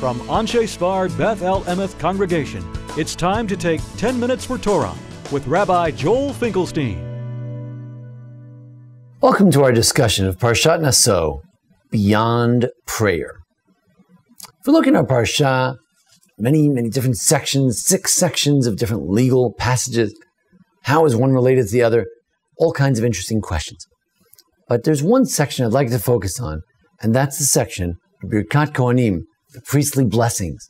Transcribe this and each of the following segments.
From Anshe Sfard Beth El Emeth Congregation, it's time to take 10 Minutes for Torah with Rabbi Joel Finkelstein. Welcome to our discussion of Parashat Naso, Beyond Prayer. If we look in our Parasha, many different sections, 6 sections of different legal passages. How is one related to the other? All kinds of interesting questions. But there's one section I'd like to focus on, and that's the section of Birkat Kohanim, the priestly blessings.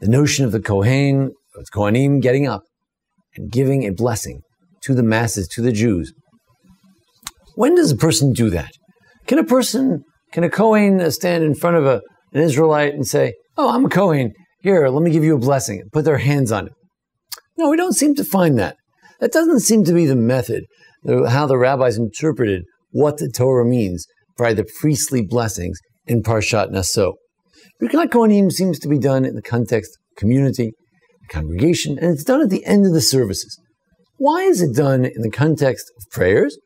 The notion of the Kohanim getting up and giving a blessing to the masses, to the Jews. When does a person do that? Can a Kohen stand in front of an Israelite and say, "Oh, I'm a Kohen, here, let me give you a blessing," and put their hands on it? No, we don't seem to find that. That doesn't seem to be the method, how the rabbis interpreted what the Torah means by the priestly blessings in Parashat Naso. Birkat Kohanim seems to be done in the context of community, congregation, and it's done at the end of the services. Why is it done in the context of prayers,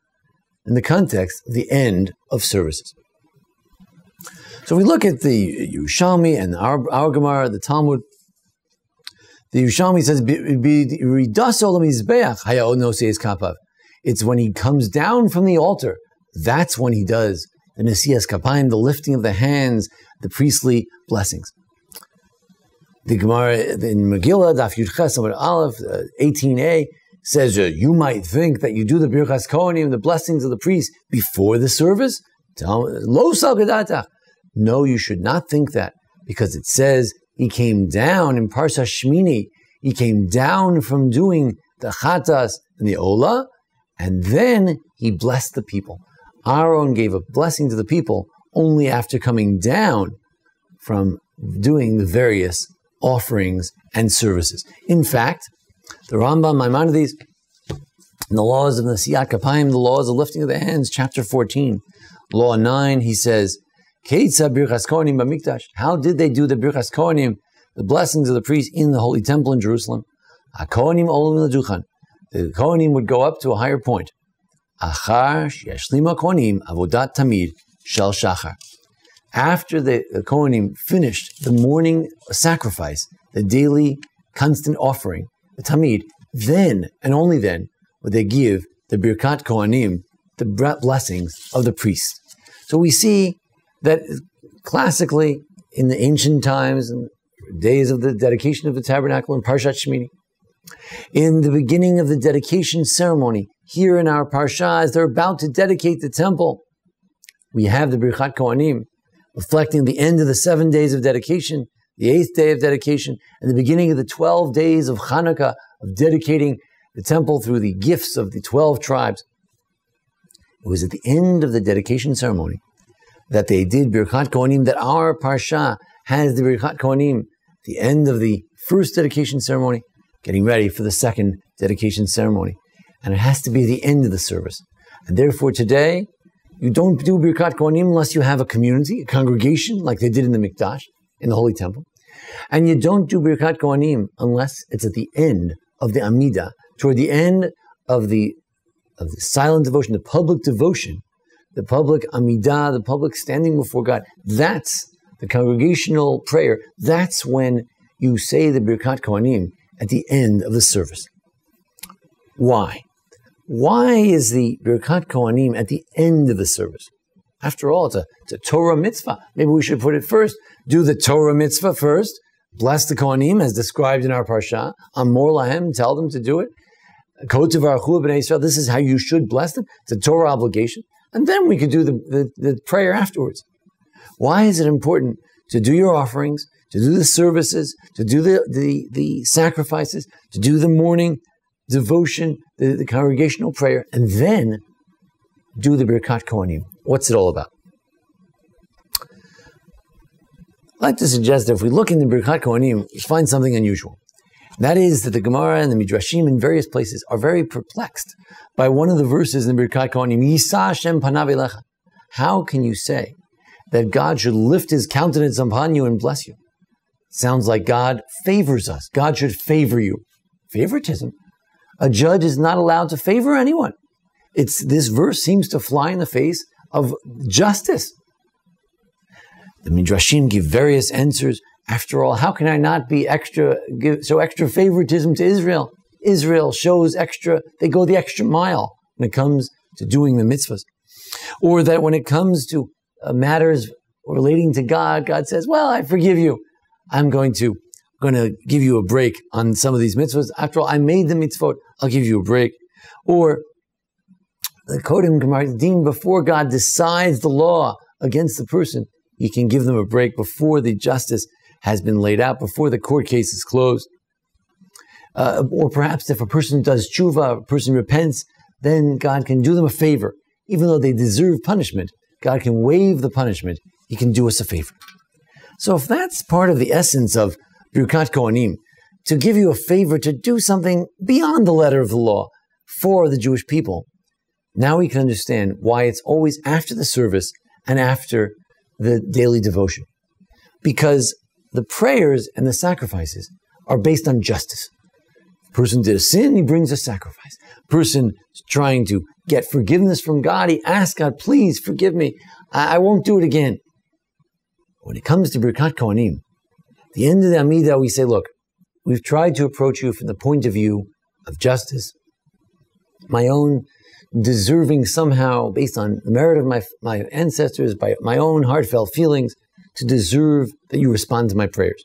in the context of the end of services? So we look at the Yerushalmi and our Gemara, the Talmud. The Yerushalmi says, it's when he comes down from the altar, that's when he does the Nesiyas Kapayim, the lifting of the hands, the priestly blessings. The Gemara in Megillah, Daf Yud Ches Amud Aleph, 18a, says you might think that you do the Birkas Kohanim, the blessings of the priest, before the service. Lo sal gedatach. No, you should not think that, because it says he came down in Parsha Shmini. He came down from doing the Chatas and the Olah, and then he blessed the people. Aaron gave a blessing to the people only after coming down from doing the various offerings and services. In fact, the Rambam Maimonides, in the laws of the Nesiyat Kapayim, the laws of lifting of the hands, chapter 14, law 9, he says, how did they do the Birkas Kohanim, the blessings of the priests in the Holy Temple in Jerusalem? The Kohanim would go up to a higher point. After the Kohanim finished the morning sacrifice, the daily constant offering, the Tamid, then and only then would they give the Birkat Kohanim, the blessings of the priest. So we see that classically in the ancient times and days of the dedication of the tabernacle in Parashat Shmini, in the beginning of the dedication ceremony, here in our Parsha, as they're about to dedicate the temple, we have the Birkat Kohanim, reflecting the end of the 7 days of dedication, the 8th day of dedication, and the beginning of the 12 days of Hanukkah, of dedicating the temple through the gifts of the 12 tribes. It was at the end of the dedication ceremony that they did Birkat Kohanim, that our Parsha has the Birkat Kohanim, the end of the first dedication ceremony, getting ready for the second dedication ceremony. And it has to be the end of the service. And therefore today, you don't do Birkat Kohanim unless you have a community, a congregation, like they did in the Mikdash, in the Holy Temple. And you don't do Birkat Kohanim unless it's at the end of the Amidah, toward the end of the silent devotion, the public devotion, the public Amidah, the public standing before God. That's the congregational prayer. That's when you say the Birkat Kohanim at the end of the service. Why? Why is the Birkat Kohanim at the end of the service? After all, it's a Torah mitzvah. Maybe we should put it first. Do the Torah mitzvah first. Bless the Kohanim as described in our Parsha. Amor lahem, tell them to do it. Kotevarechu b'nei Yisrael, this is how you should bless them. It's a Torah obligation. And then we could do the prayer afterwards. Why is it important to do your offerings, to do the services, to do the sacrifices, to do the morning devotion, the congregational prayer, and then do the Birkat Kohanim? What's it all about? I'd like to suggest that if we look in the Birkat Kohanim, we find something unusual. That is that the Gemara and the Midrashim in various places are very perplexed by one of the verses in the Birkat Kohanim, Yisa Hashem panav elecha. How can you say that God should lift his countenance upon you and bless you? Sounds like God favors us. God should favor you. Favoritism. A judge is not allowed to favor anyone. This verse seems to fly in the face of justice. The Midrashim give various answers. After all, how can I not be extra favoritism to Israel? Israel shows they go the extra mile when it comes to doing the mitzvahs. Or that when it comes to matters relating to God, God says, well, I forgive you. I'm going to give you a break on some of these mitzvahs. After all, I made the mitzvot. I'll give you a break. Or the Kodim Gemadim, before God decides the law against the person, He can give them a break before the justice has been laid out, before the court case is closed. Or perhaps if a person does tshuva, a person repents, then God can do them a favor. Even though they deserve punishment, God can waive the punishment. He can do us a favor. So if that's part of the essence of Birkat Kohanim, to give you a favor, to do something beyond the letter of the law for the Jewish people, now we can understand why it's always after the service and after the daily devotion. Because the prayers and the sacrifices are based on justice. The person did a sin, he brings a sacrifice. The person is trying to get forgiveness from God, he asks God, please forgive me. I won't do it again. When it comes to Birkat Kohanim, at the end of the Amidah, we say, look, we've tried to approach you from the point of view of justice, my own deserving somehow, based on the merit of my ancestors, by my own heartfelt feelings, to deserve that you respond to my prayers.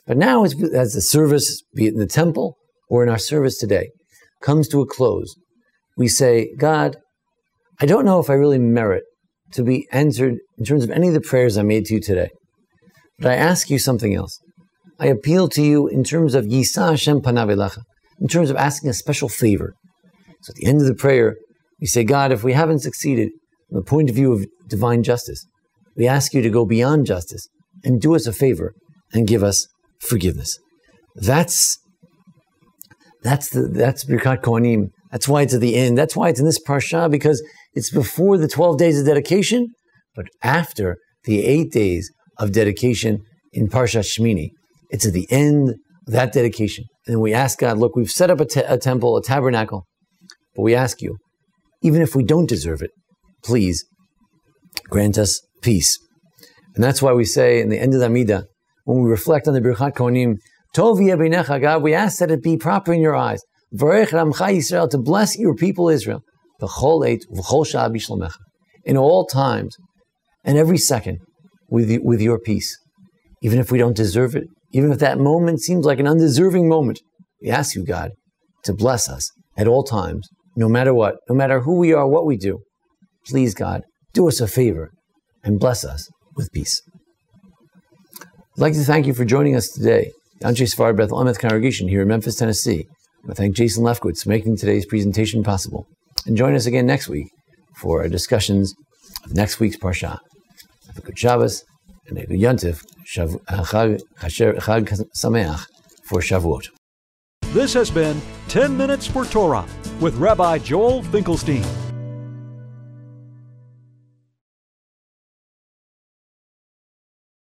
But now, as the service, be it in the temple or in our service today, comes to a close, we say, God, I don't know if I really merit to be answered in terms of any of the prayers I made to you today. But I ask you something else. I appeal to you in terms of Yisa Hashem Panav Elecha, in terms of asking a special favor. So at the end of the prayer, we say, God, if we haven't succeeded from the point of view of divine justice, we ask you to go beyond justice and do us a favor and give us forgiveness. That's Birkat Kohanim. That's why it's at the end. That's why it's in this Parsha, because it's before the 12 days of dedication, but after the 8 days of dedication in Parashat Shmini. It's at the end of that dedication. And then we ask God, look, we've set up a temple, a tabernacle, but we ask you, even if we don't deserve it, please grant us peace. And that's why we say in the end of the Amidah, when we reflect on the Birkat Kohanim, Tov yeh b'einecha, God, we ask that it be proper in your eyes. V'orech ramcha Yisrael, to bless your people Israel. V'chol eit v'chol sha'ah b'shlomecha. In all times and every second with your peace. Even if we don't deserve it, even if that moment seems like an undeserving moment, we ask you, God, to bless us at all times, no matter what, no matter who we are, what we do. Please, God, do us a favor and bless us with peace. I'd like to thank you for joining us today. The Anshe Sfar Beth Lameth congregation here in Memphis, Tennessee. I want to thank Jason Lefkowitz for making today's presentation possible. And join us again next week for our discussions of next week's Parsha. Have a good Shabbos and a good Yontif, Chag Sameach for Shavuot. This has been 10 Minutes for Torah with Rabbi Joel Finkelstein.